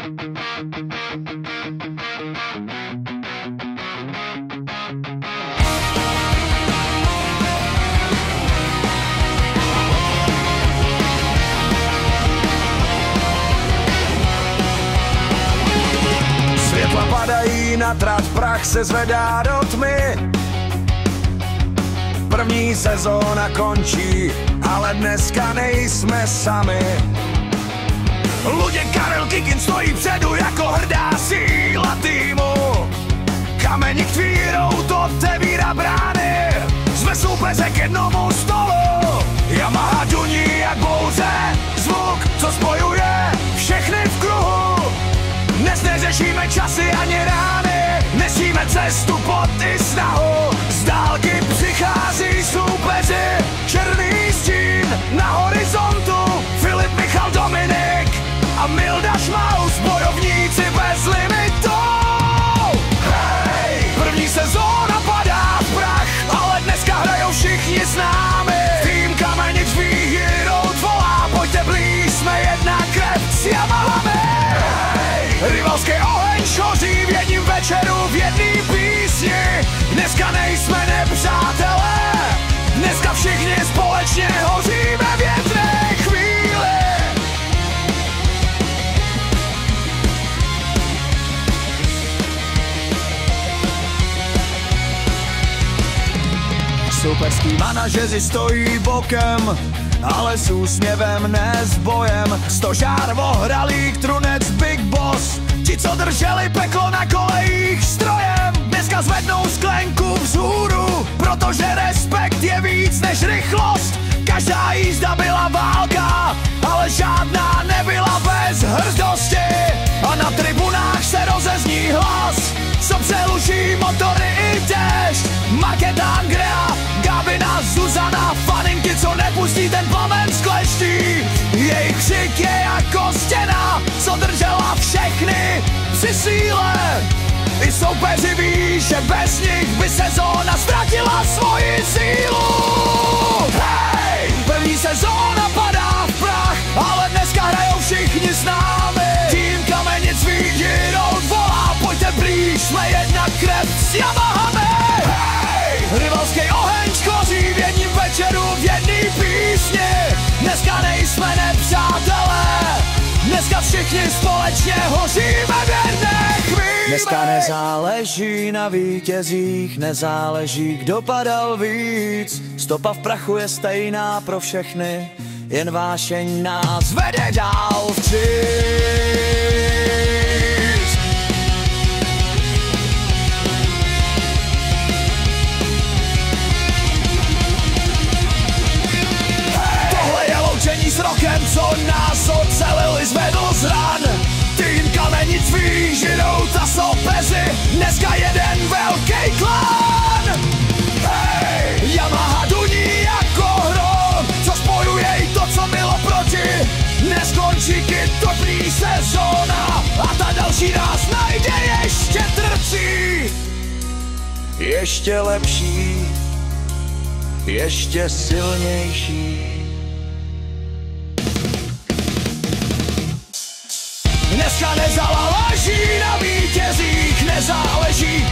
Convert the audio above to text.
Světla padají na trať, prach se zvedá do tmy. První sezóna končí, ale dneska nejsme sami. Luděk Karel Kikin stojí předu jako hrdá síla týmu. Kameník tvírou otevírá brány, jsme soupeře k jednomu stolu. Yamaha duní jak bouře, zvuk, co spojuje všechny v kruhu. Dnes neřešíme časy ani rány, nesíme cestu pod i snahu. Z dálky přichází soupeři, černý stín na horizontu. Filip, Michal, Dominik a Milda Šmaus, bojovníci bez limitu. Hej, první sezóna padá v prach, ale dneska hrajou všichni s námi. Tým Kamenic Výhyrou volá, pojďte blíž, jsme jedna krev s Yamahami. Rivalský oheň šoří v jedním večeru, v jedný písni. Dneska nejsme nepřátelé, dneska všichni společně hoříme v jedné chvíli. Superský manažeři stojí bokem, ale s úsměvem, ne s bojem. Stožár, Vohralík, Trunec, Big Boss, ti, co drželi peklo na kolejích strojem, dneska zvednou sklenku vzhůru, protože respekt je víc než rychlost. Každá jízda byla válka, ale žádná nebyla bez hrdosti. A na tribunách se rozezní hlas, co přeluší motory i déšť. Markéta, Andrea, Gabina, Zuzana, faninky, co nepustí ten plamen z kleští. Jejich křik je jako stěna, co držela všechny při síle. I soupeři ví, že bez nich by sezóna ztratila svoji sílu. Hej, první sezóna padá v prach, ale dneska hrajou všichni s námi. Tým Kamenic Výhyrou volá, pojďte blíž, jsme jedna krev s Yamahami. Hej, rivalský oheň skoří v jedním večeru, v jedný písni. Dneska nejsme nepřátelé, dneska všichni společně hoříme v jedné chvíli. Dneska nezáleží na vítězích, nezáleží, kdo padal víc. Stopa v prachu je stejná pro všechny, jen vášeň nás vede dál vstříc. Tohle je loučení s rokem, co nás ocelili, zvedl z ran. Tým Kamenic Výhyrou, ta soupeři, dneska jeden velký klan. Hej, Yamaha duní jako hrom, co spojuje i to, co bylo proti. Neskončí kytopní sezóna a ta další nás najde ještě trcí. Ještě lepší, ještě silnější. Dneska nezáleží na vítězích, nezáleží,